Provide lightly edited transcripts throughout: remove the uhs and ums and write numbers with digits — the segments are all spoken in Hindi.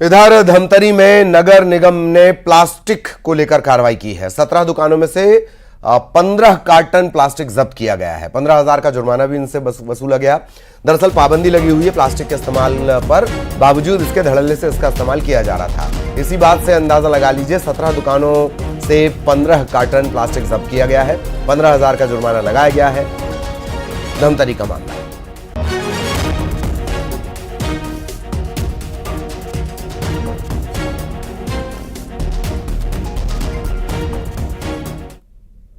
इधर धमतरी में नगर निगम ने प्लास्टिक को लेकर कार्रवाई की है। 17 दुकानों में से 15 कार्टन प्लास्टिक जब्त किया गया है। 15,000 का जुर्माना भी इनसे वसूला गया। दरअसल पाबंदी लगी हुई है प्लास्टिक के इस्तेमाल पर, बावजूद इसके धड़ल्ले से इसका इस्तेमाल किया जा रहा था। इसी बात से अंदाजा लगा लीजिए, 17 दुकानों से 15 कार्टन प्लास्टिक जब्त किया गया है। 15,000 का जुर्माना लगाया गया है। धमतरी का मामला है।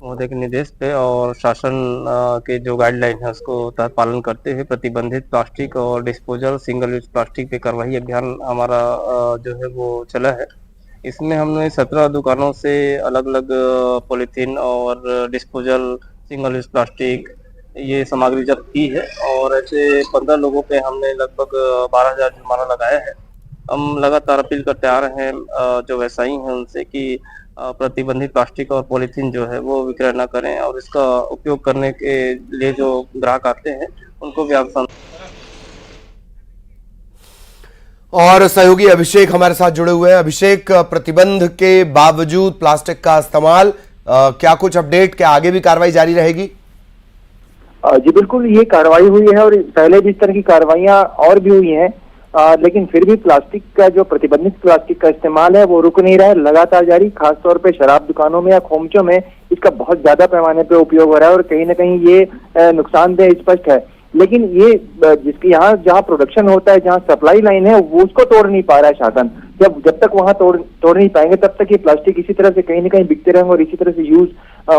महोदय के निर्देश पे और शासन के जो गाइडलाइन है उसको तहत पालन करते हुए प्रतिबंधित प्लास्टिक और डिस्पोजल सिंगल यूज प्लास्टिक पे कार्रवाई अभियान हमारा जो है वो चला है। इसमें हमने 17 दुकानों से अलग अलग पॉलीथीन और डिस्पोजल सिंगल यूज प्लास्टिक ये सामग्री जब्त की है और ऐसे 15 लोगों पे हमने लगभग 12,000 जुर्माना लगाया है। हम लगातार अपील करते आ रहे हैं जो व्यवसायी हैं उनसे कि प्रतिबंधित प्लास्टिक और पॉलीथीन जो है वो विक्रय न करें और इसका उपयोग करने के लिए जो ग्राहक आते हैं उनको भी आप और सहयोगी अभिषेक हमारे साथ जुड़े हुए हैं। अभिषेक, प्रतिबंध के बावजूद प्लास्टिक का इस्तेमाल, क्या कुछ अपडेट, क्या आगे भी कार्रवाई जारी रहेगी? जी बिल्कुल, ये कार्रवाई हुई है और पहले भी इस तरह की कार्रवाइयां और भी हुई हैं, लेकिन फिर भी प्लास्टिक का जो प्रतिबंधित प्लास्टिक का इस्तेमाल है वो रुक नहीं रहा है, लगातार जारी। खासतौर पे शराब दुकानों में या खोमचों में इसका बहुत ज्यादा पैमाने पे उपयोग हो रहा है और कहीं ना कहीं ये नुकसानदेह स्पष्ट है। लेकिन ये जिसकी यहाँ जहाँ प्रोडक्शन होता है, जहाँ सप्लाई लाइन है, वो उसको तोड़ नहीं पा रहा है शासन। जब तक वहाँ तोड़ नहीं पाएंगे तब तक ये प्लास्टिक इसी तरह से कहीं ना कहीं बिकते रहेंगे और इसी तरह से यूज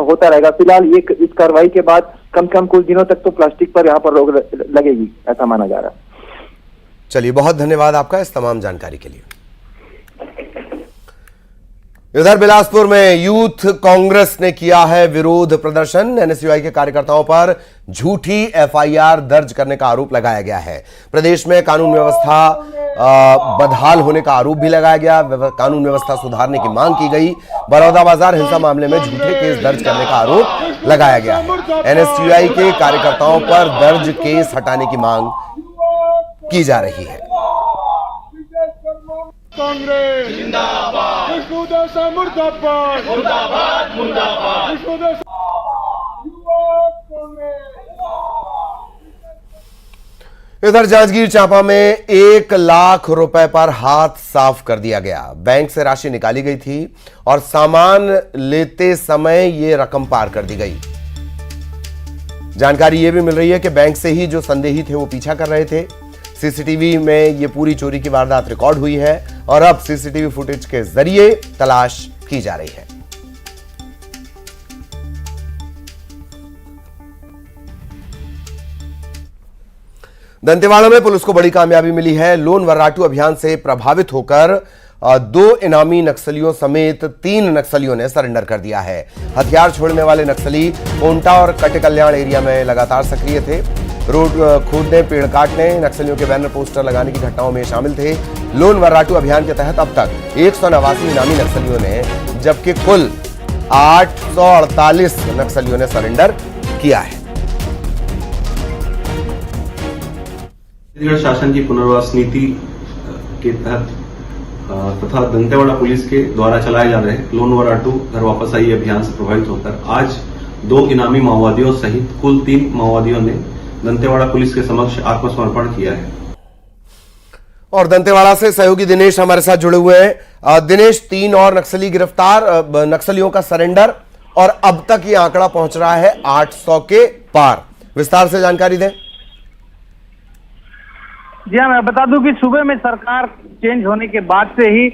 होता रहेगा। फिलहाल ये इस कार्रवाई के बाद कम से कम कुछ दिनों तक तो प्लास्टिक पर यहाँ पर रोक लगेगी, ऐसा माना जा रहा है। चलिए, बहुत धन्यवाद आपका इस तमाम जानकारी के लिए। इधर बिलासपुर में यूथ कांग्रेस ने किया है विरोध प्रदर्शन। एनएसयूआई के कार्यकर्ताओं पर झूठी एफआईआर दर्ज करने का आरोप लगाया गया है। प्रदेश में कानून व्यवस्था बदहाल होने का आरोप भी लगाया गया। कानून व्यवस्था सुधारने की मांग की गई। बड़ौदा बाजार हिंसा मामले में झूठे केस दर्ज करने का आरोप लगाया गया है। एनएसयूआई के कार्यकर्ताओं पर दर्ज केस हटाने की मांग की जा रही है। कांग्रेस जिंदाबाद, मुर्दाबाद, मुर्दाबाद, मुर्दाबाद। इधर जांजगीर चांपा में 1 लाख रुपए पर हाथ साफ कर दिया गया। बैंक से राशि निकाली गई थी और सामान लेते समय यह रकम पार कर दी गई। जानकारी यह भी मिल रही है कि बैंक से ही जो संदेही थे वो पीछा कर रहे थे। सीसीटीवी में ये पूरी चोरी की वारदात रिकॉर्ड हुई है और अब सीसीटीवी फुटेज के जरिए तलाश की जा रही है। दंतेवाड़ा में पुलिस को बड़ी कामयाबी मिली है। लोन वर्राटू अभियान से प्रभावित होकर 2 इनामी नक्सलियों समेत 3 नक्सलियों ने सरेंडर कर दिया है। हथियार छोड़ने वाले नक्सली कोंटा और कटेकल्याण एरिया में लगातार सक्रिय थे। रोड खोदने, पेड़ काटने, नक्सलियों के बैनर पोस्टर लगाने की घटनाओं में शामिल थे। लोन वर्राटू अभियान के तहत अब तक 189 इनामी नक्सलियों ने, जबकि कुल 848 नक्सलियों ने सरेंडर किया है। छत्तीसगढ़ शासन की पुनर्वास नीति के तहत तथा दंतेवाड़ा पुलिस के द्वारा चलाए जा रहे लोन वर्राटू घर वापस आइए अभियान से प्रभावित होकर आज 2 इनामी माओवादियों सहित कुल 3 माओवादियों ने दंतेवाड़ा पुलिस के समक्ष आत्मसमर्पण किया है। और दंतेवाड़ा से सहयोगी दिनेश हमारे साथ जुड़े हुए हैं। दिनेश, 3 और नक्सली गिरफ्तार, नक्सलियों का सरेंडर और अब तक ये आंकड़ा पहुंच रहा है 800 के पार। विस्तार से जानकारी दें। जी हाँ, मैं बता दूं कि सूबे में सरकार चेंज होने के बाद से ही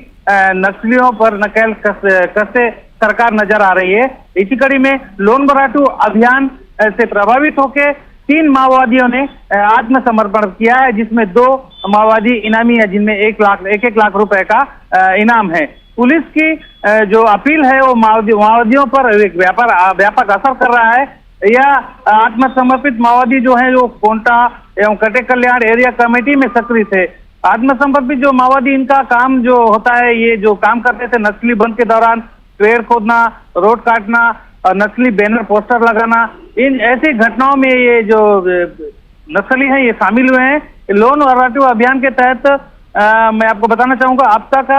नक्सलियों पर नकेल कसते सरकार नजर आ रही है। इसी कड़ी में लोन वर्राटू अभियान से प्रभावित होकर 3 माओवादियों ने आत्मसमर्पण किया है, जिसमें 2 माओवादी इनामी है, जिनमें 1 लाख रुपए का इनाम है। पुलिस की जो अपील है वो माओवादियों पर एक व्यापक असर कर रहा है। यह आत्मसमर्पित माओवादी जो है जो कोंटा एवं कटेकल्याण एरिया कमेटी में सक्रिय थे। आत्मसमर्पित जो माओवादी, इनका काम जो होता है, ये जो काम करते थे नक्सली बंद के दौरान, पेड़ खोदना, रोड काटना, नकली बैनर पोस्टर लगाना, इन ऐसी घटनाओं में ये जो नक्सली हैं ये शामिल हुए हैं। लोन वर्राटू अभियान के तहत मैं आपको बताना चाहूंगा अब तक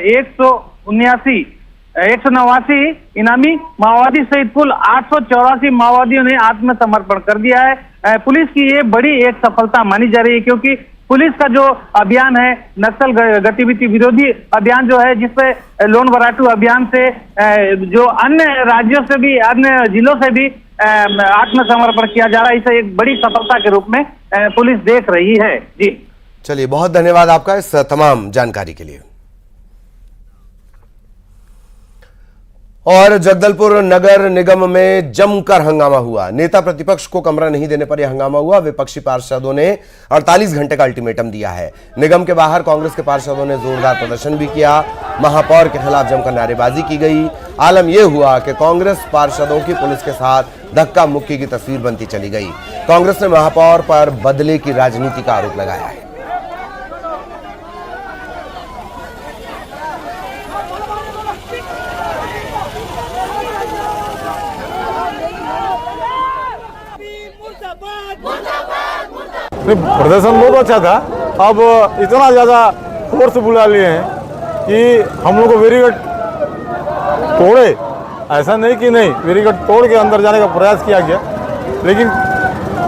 189 इनामी माओवादी सहित कुल 884 माओवादियों ने आत्मसमर्पण कर दिया है। पुलिस की ये बड़ी एक सफलता मानी जा रही है, क्योंकि पुलिस का जो अभियान है नक्सल गतिविधि विरोधी अभियान जो है, जिसपे लोन वराटू अभियान से जो अन्य राज्यों से भी, अन्य जिलों से भी आत्मसमर्पण किया जा रहा है, इसे एक बड़ी सफलता के रूप में पुलिस देख रही है। जी चलिए, बहुत धन्यवाद आपका इस तमाम जानकारी के लिए। और जगदलपुर नगर निगम में जमकर हंगामा हुआ। नेता प्रतिपक्ष को कमरा नहीं देने पर यह हंगामा हुआ। विपक्षी पार्षदों ने 48 घंटे का अल्टीमेटम दिया है। निगम के बाहर कांग्रेस के पार्षदों ने जोरदार प्रदर्शन भी किया। महापौर के खिलाफ जमकर नारेबाजी की गई। आलम यह हुआ कि कांग्रेस पार्षदों की पुलिस के साथ धक्का मुक्की की तस्वीर बनती चली गई। कांग्रेस ने महापौर पर बदले की राजनीति का आरोप लगाया है। प्रदर्शन बहुत अच्छा था। अब इतना ज़्यादा फोर्स बुला लिए हैं कि हम लोग को बैरिकेड तोड़े, ऐसा नहीं कि नहीं, बैरिकेड तोड़ के अंदर जाने का प्रयास किया गया, लेकिन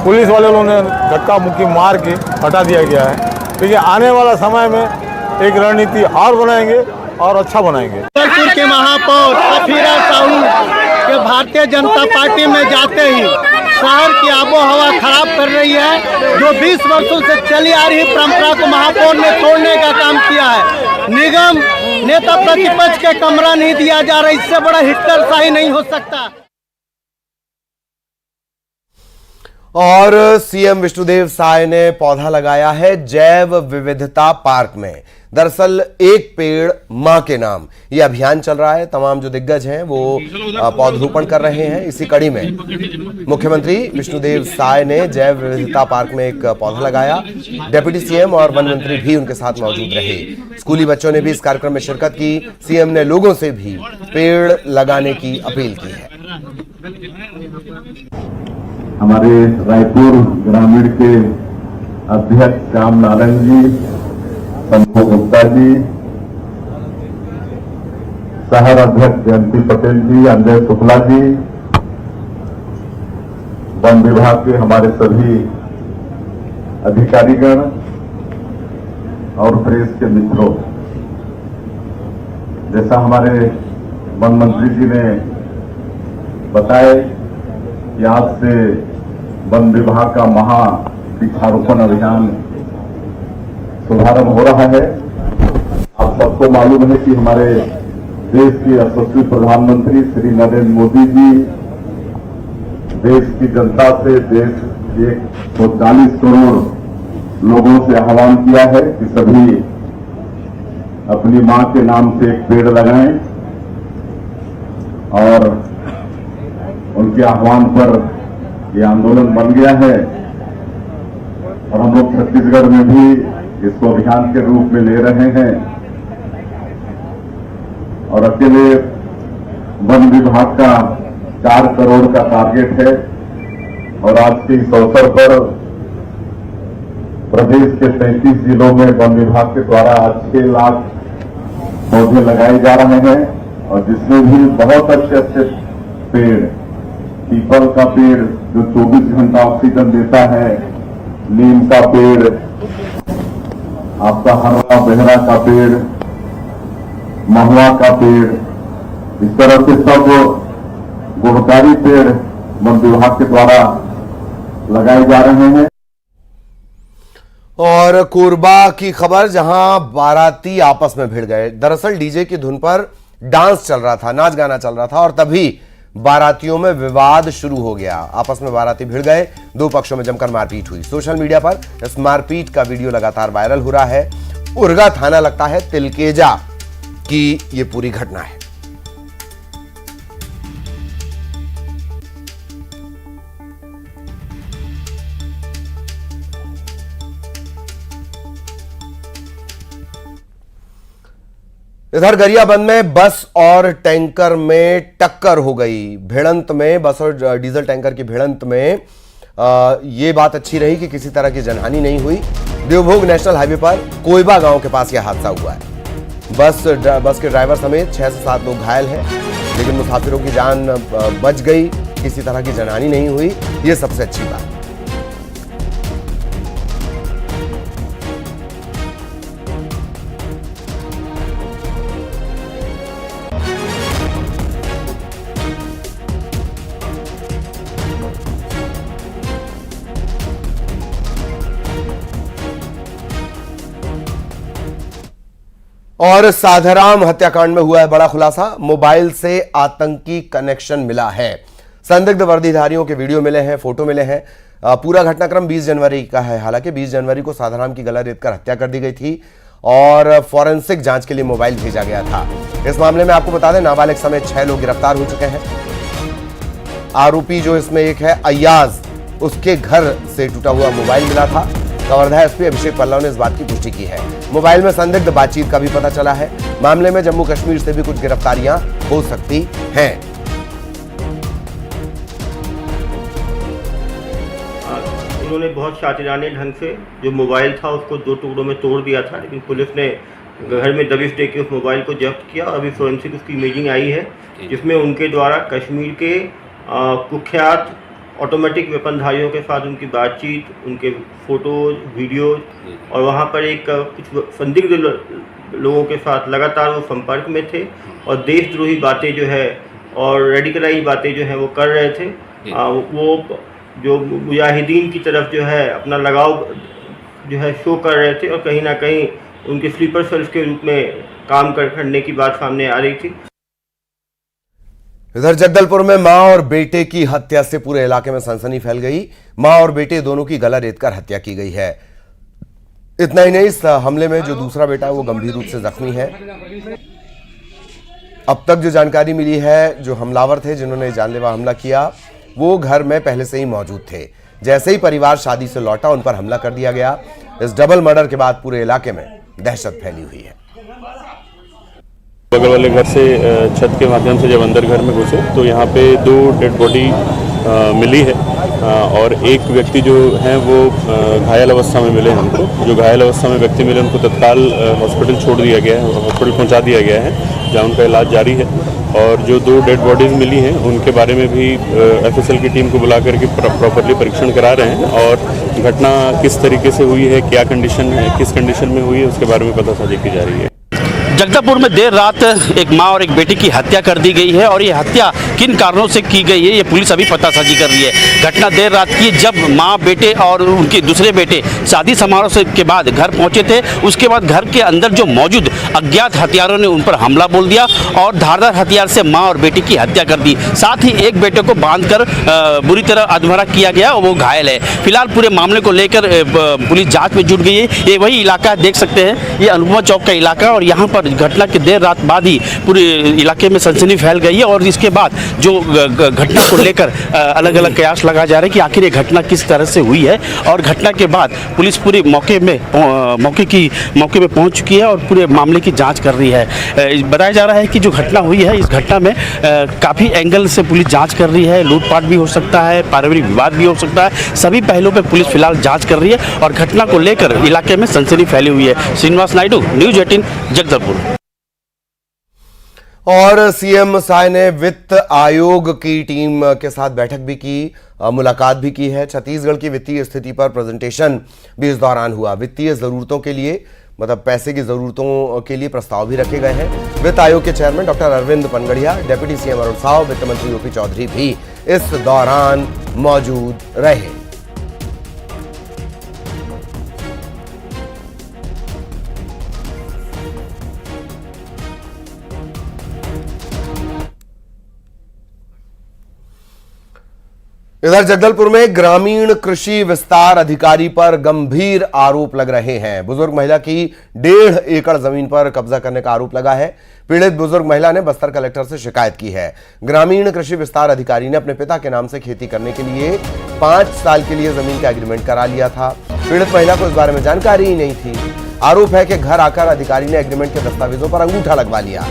पुलिस वाले लोगों ने धक्का मुक्की मार के हटा दिया गया है। लेकिन आने वाला समय में एक रणनीति और बनाएंगे और अच्छा बनाएंगे। जगदलपुर के महापौर सफीरा साहू के भारतीय जनता पार्टी में जाते ही शहर की आबो हवा खराब कर रही है। जो 20 वर्षों से चली आ रही परंपरा को महापौर ने तोड़ने का काम किया है। निगम नेता प्रतिपक्ष के कमरा नहीं दिया जा रहा, इससे बड़ा हिटलरशाही नहीं हो सकता। और सीएम विष्णुदेव साय ने पौधा लगाया है जैव विविधता पार्क में। दरअसल एक पेड़ मां के नाम ये अभियान चल रहा है। तमाम जो दिग्गज हैं वो पौधरोपण कर रहे हैं। इसी कड़ी में मुख्यमंत्री विष्णुदेव साय ने जैव विविधता पार्क में एक पौधा लगाया। डिप्टी सीएम और वन मंत्री भी उनके साथ मौजूद रहे। स्कूली बच्चों ने भी इस कार्यक्रम में शिरकत की। सीएम ने लोगों से भी पेड़ लगाने की अपील की है। हमारे रायपुर ग्रामीण के अध्यक्ष श्याम नारायण जी, संभव गुप्ता जी, शहर अध्यक्ष जयंती पटेल जी, अंजय शुक्ला जी, वन विभाग के हमारे सभी अधिकारीगण और प्रेस के मित्रों, जैसा हमारे वन मंत्री जी ने बताया कि आज से वन विभाग का महा वृक्षारोपण अभियान शुभारंभ हो रहा है। आप सबको मालूम है कि हमारे देश के यशस्वी प्रधानमंत्री श्री नरेंद्र मोदी जी देश की जनता से, देश के 140 करोड़ लोगों से आह्वान किया है कि सभी अपनी मां के नाम से एक पेड़ लगाएं, और उनके आह्वान पर यह आंदोलन बन गया है। और हम लोग छत्तीसगढ़ में भी इसको अभियान के रूप में ले रहे हैं। और अकेले वन विभाग का 4 करोड़ का टारगेट है। और आज के इस अवसर पर प्रदेश के 33 जिलों में वन विभाग के द्वारा 6 लाख पौधे लगाए जा रहे हैं, और जिसमें भी बहुत अच्छे अच्छे पेड़, पीपल का पेड़ जो 24 घंटा ऑक्सीजन देता है, नीम का पेड़, आपका हरवा बहरा का पेड़, महुआ का पेड़, इस तरह से सब गुणकारी पेड़ वन विभाग के द्वारा लगाए जा रहे हैं। और कोरबा की खबर, जहां बाराती आपस में भिड़ गए। दरअसल डीजे की धुन पर डांस चल रहा था, नाच गाना चल रहा था, और तभी बारातियों में विवाद शुरू हो गया। आपस में बाराती भिड़ गए, 2 पक्षों में जमकर मारपीट हुई। सोशल मीडिया पर इस मारपीट का वीडियो लगातार वायरल हो रहा है। उरगा थाना लगता है तिलकेजा की ये पूरी घटना है। इधर गरियाबंद में बस और टैंकर में टक्कर हो गई। भिड़ंत में, बस और डीजल टैंकर की भिड़ंत में ये बात अच्छी रही कि किसी तरह की जनहानि नहीं हुई। देवभोग नेशनल हाईवे पर कोयबा गांव के पास यह हादसा हुआ है। बस के ड्राइवर समेत 6 से 7 लोग घायल हैं, लेकिन मुसाफिरों की जान बच गई, किसी तरह की जनहानि नहीं हुई, ये सबसे अच्छी बात। और साधाराम हत्याकांड में हुआ है बड़ा खुलासा। मोबाइल से आतंकी कनेक्शन मिला है। संदिग्ध वर्दीधारियों के वीडियो मिले हैं, फोटो मिले हैं। पूरा घटनाक्रम 20 जनवरी का है। हालांकि 20 जनवरी को साधाराम की गला रेतकर हत्या कर दी गई थी और फॉरेंसिक जांच के लिए मोबाइल भेजा गया था। इस मामले में आपको बता दें, नाबालिग समेत 6 लोग गिरफ्तार हो चुके हैं। आरोपी जो इसमें एक है अय्याज, उसके घर से टूटा हुआ मोबाइल मिला था। कवर्धा एसपी अभिषेक पल्लव ने इस बात की पुष्टि की है। मोबाइल में संदिग्ध बातचीत का भी पता चला है। मामले में जम्मू कश्मीर से भी कुछ गिरफ्तारियां हो सकती हैं। उन्होंने बहुत शातिराने ढंग से जो मोबाइल था उसको 2 टुकड़ों में तोड़ दिया था, लेकिन पुलिस ने घर में दबिश देकर उस मोबाइल को जब्त किया और अभी फोरेंसिक उसकी इमेजिंग आई है, जिसमें उनके द्वारा कश्मीर के कुख्यात ऑटोमेटिक वेपनधारियों के साथ उनकी बातचीत, उनके फोटोज, वीडियोज और वहाँ पर एक कुछ संदिग्ध लोगों के साथ लगातार वो संपर्क में थे और देशद्रोही बातें जो है और रेडिकलाइज बातें जो है वो कर रहे थे। वो जो मुजाहिदीन की तरफ जो है अपना लगाव जो है शो कर रहे थे और कहीं ना कहीं उनके स्लीपर सेल्स के रूप में काम करने की बात सामने आ रही थी। इधर जगदलपुर में मां और बेटे की हत्या से पूरे इलाके में सनसनी फैल गई। मां और बेटे दोनों की गला रेतकर हत्या की गई है। इतना ही नहीं, इस हमले में जो दूसरा बेटा है वो गंभीर रूप से जख्मी है। अब तक जो जानकारी मिली है, जो हमलावर थे जिन्होंने जानलेवा हमला किया वो घर में पहले से ही मौजूद थे। जैसे ही परिवार शादी से लौटा, उन पर हमला कर दिया गया। इस डबल मर्डर के बाद पूरे इलाके में दहशत फैली हुई है। बगल वाले घर से छत के माध्यम से जब अंदर घर में घुसे तो यहाँ पे 2 डेड बॉडी मिली है और एक व्यक्ति जो हैं वो घायल अवस्था में मिले हमको। जो घायल अवस्था में व्यक्ति मिले उनको तत्काल हॉस्पिटल छोड़ दिया गया है, हॉस्पिटल पहुँचा दिया गया है जहाँ उनका इलाज जारी है। और जो 2 डेड बॉडीज़ मिली हैं उनके बारे में भी एफएसएल की टीम को बुला करके प्रॉपरली परीक्षण करा रहे हैं और घटना किस तरीके से हुई है, क्या कंडीशन है, किस कंडीशन में हुई है, उसके बारे में पता साझी की जा रही है। जगदलपुर में देर रात एक मां और एक बेटी की हत्या कर दी गई है और ये हत्या किन कारणों से की गई है ये पुलिस अभी पतासाजी कर रही है। घटना देर रात की, जब मां, बेटे और उनके दूसरे बेटे शादी समारोह से के बाद घर पहुंचे थे। उसके बाद घर के अंदर जो मौजूद अज्ञात हथियारों ने उन पर हमला बोल दिया और धारदार हथियार से मां और बेटी की हत्या कर दी। साथ ही एक बेटे को बांधकर बुरी तरह अधमरा किया गया और वो घायल है। फिलहाल पूरे मामले को लेकर पुलिस जाँच में जुट गई है। ये वही इलाका देख सकते हैं, ये अनुपमा चौक का इलाका और यहाँ पर घटना के देर रात बाद ही पूरे इलाके में सनसनी फैल गई है और इसके बाद जो घटना को लेकर अलग अलग कयास लगाया जा रहा है कि आखिर ये घटना किस तरह से हुई है। और घटना के बाद पुलिस पूरे मौके में पहुंच चुकी है और पूरे मामले की जांच कर रही है। बताया जा रहा है कि जो घटना हुई है, इस घटना में काफ़ी एंगल से पुलिस जाँच कर रही है। लूटपाट भी हो सकता है, पारिवारिक विवाद भी हो सकता है। सभी पहलुओं पर पुलिस फिलहाल जाँच कर रही है और घटना को लेकर इलाके में सनसनी फैली हुई है। श्रीनिवास नायडू, न्यूज़ 18 जगदलपुर। और सीएम साय ने वित्त आयोग की टीम के साथ बैठक भी की, मुलाकात भी की है। छत्तीसगढ़ की वित्तीय स्थिति पर प्रेजेंटेशन भी इस दौरान हुआ। वित्तीय जरूरतों के लिए, मतलब पैसे की जरूरतों के लिए प्रस्ताव भी रखे गए हैं। वित्त आयोग के chairman doctor Arvind Panagariya, deputy CM Arun Sao, वित्त मंत्री ओपी चौधरी भी इस दौरान मौजूद रहे। इधर जगदलपुर में ग्रामीण कृषि विस्तार अधिकारी पर गंभीर आरोप लग रहे हैं। बुजुर्ग महिला की 1.5 एकड़ जमीन पर कब्जा करने का आरोप लगा है। पीड़ित बुजुर्ग महिला ने बस्तर कलेक्टर से शिकायत की है। ग्रामीण कृषि विस्तार अधिकारी ने अपने पिता के नाम से खेती करने के लिए 5 साल के लिए जमीन का एग्रीमेंट करा लिया था। पीड़ित महिला को इस बारे में जानकारी ही नहीं थी। आरोप है कि घर आकर अधिकारी ने एग्रीमेंट के दस्तावेजों पर अंगूठा लगवा लिया।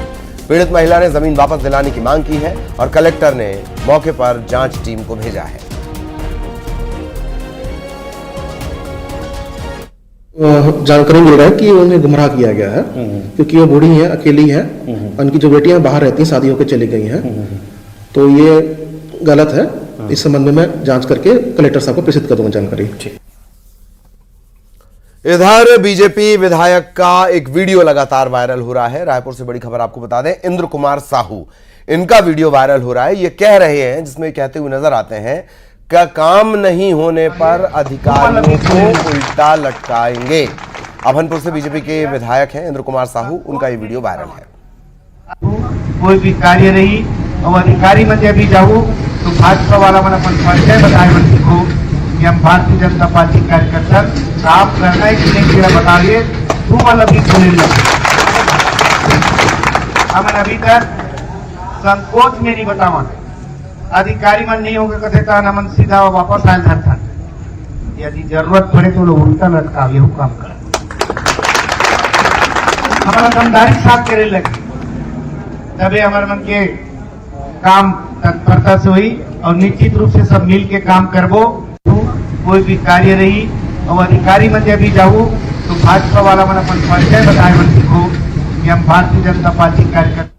पीड़ित महिला ने जमीन वापस दिलाने की मांग की है और कलेक्टर ने मौके पर जांच टीम को भेजा है। जानकारी मिल रहा है कि उन्हें गुमराह किया गया है क्योंकि वो बूढ़ी है, अकेली है, उनकी जो बेटियां बाहर रहती हैं, शादी होकर चली गई हैं, तो ये गलत है। इस संबंध में मैं जांच करके कलेक्टर साहब को प्रेषित कर दूंगा जानकारी। इधर बीजेपी विधायक का एक वीडियो लगातार वायरल हो रहा है। रायपुर से बड़ी खबर आपको बता दें, इंद्र कुमार साहू, इनका वीडियो वायरल हो रहा है। ये कह रहे हैं, जिसमें कहते हुए नजर आते हैं, का काम नहीं होने पर अधिकारियों को उल्टा लटकाएंगे। अभनपुर से बीजेपी के विधायक हैं इंद्र कुमार साहू, उनका ये वीडियो वायरल है। कोई भी कार्य रही और अधिकारी मध्य भी जाऊँ तो भाजपा वाला मन अपन परिचय बताए मंत्री को कि हम भारतीय जनता पार्टी कार्यकर्ता साफ करना है कि नहीं तेरा बताइए तू वाला भी खोले हम अभी तक संकोच में नहीं बतावा अधिकारी मन नहीं होगा कथे था नमन सीधा वापस आयल धरता यदि जरूरत पड़े तो लोग उल्टा लटका ये काम कर हमारा दमदारी साफ करे लगे तबे हमारे मन के काम तत्परता से हुई और निश्चित रूप से सब मिल के काम करबो। कोई भी कार्य रही और अधिकारी मध्य भी जाऊँ तो भाजपा वाला मन अपन परिचय बताए मंत्री को कि हम भारतीय जनता पार्टी कार्यकर्ता।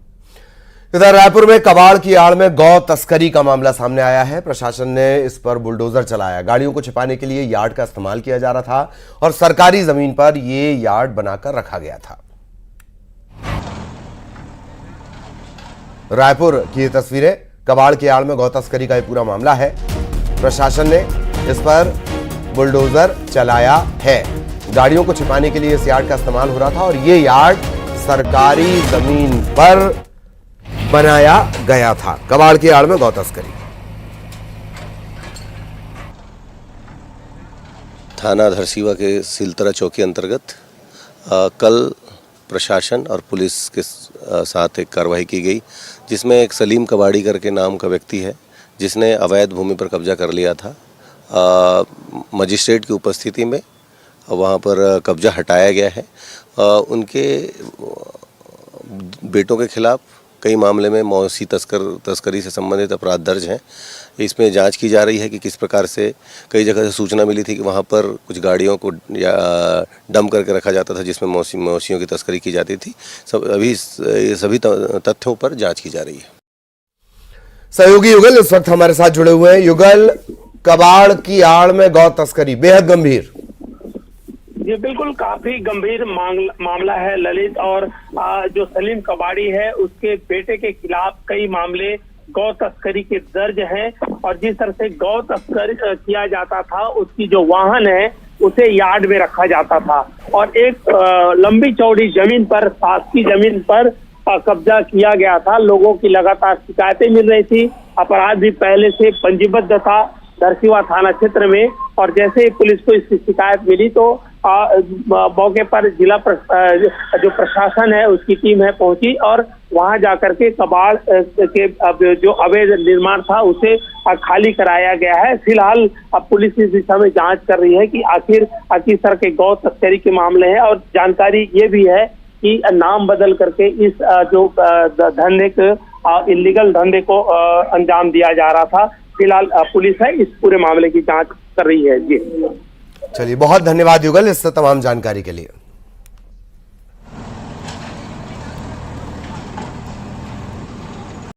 इधर रायपुर में कबाड़ की आड़ में गौ तस्करी का मामला सामने आया है। प्रशासन ने इस पर बुलडोजर चलाया। गाड़ियों को छिपाने के लिए यार्ड का इस्तेमाल किया जा रहा था और सरकारी जमीन पर यह यार्ड बनाकर रखा गया था। रायपुर की ये तस्वीरें, कबाड़ की आड़ में गौ तस्करी का यह पूरा मामला है। प्रशासन ने इस पर बुलडोजर चलाया है। गाड़ियों को छिपाने के लिए इस यार्ड का इस्तेमाल हो रहा था और यह यार्ड सरकारी जमीन पर बनाया गया था। कबाड़ की आड़ में गौ तस्करी। थाना धरसीवा के सिलतरा चौकी अंतर्गत कल प्रशासन और पुलिस के साथ एक कार्रवाई की गई, जिसमें एक सलीम कबाड़ी करके नाम का व्यक्ति है जिसने अवैध भूमि पर कब्जा कर लिया था। मजिस्ट्रेट की उपस्थिति में वहां पर कब्जा हटाया गया है। उनके बेटों के खिलाफ कई मामले में मौसी तस्करी से संबंधित अपराध दर्ज हैं। इसमें जांच की जा रही है कि किस प्रकार से कई जगह से सूचना मिली थी कि वहां पर कुछ गाड़ियों को डंप करके रखा जाता था जिसमें मौसियों की तस्करी की जाती थी। सभी तथ्यों पर जांच की जा रही है। सहयोगी युगल इस वक्त हमारे साथ जुड़े हुए हैं। युगल, कबाड़ की आड़ में गौ तस्करी बेहद गंभीर। ये बिल्कुल काफी गंभीर मामला है ललित, और जो सलीम कबाड़ी है उसके बेटे के खिलाफ कई मामले गौ तस्करी के दर्ज हैं। और जिस तरह से गौ तस्करी किया जाता था, उसकी जो वाहन है उसे यार्ड में रखा जाता था और एक लंबी चौड़ी जमीन पर, शासकीय जमीन पर कब्जा किया गया था। लोगों की लगातार शिकायतें मिल रही थी। अपराध भी पहले से पंजीबद्ध था धरसीवा थाना क्षेत्र में, और जैसे ही पुलिस को इसकी शिकायत मिली तो मौके पर जिला जो प्रशासन है उसकी टीम है पहुंची और वहां जाकर के कबाड़ के जो अवैध निर्माण था उसे खाली कराया गया है। फिलहाल अब पुलिस इस दिशा में जांच कर रही है कि आखिर किस तरह के गौ तस्करी के मामले हैं, और जानकारी ये भी है कि नाम बदल करके इस जो धंधे को, इलीगल धंधे को अंजाम दिया जा रहा था। फिलहाल पुलिस है इस पूरे मामले की जांच कर रही है। जी चलिए, बहुत धन्यवाद युगल इस तमाम जानकारी के लिए।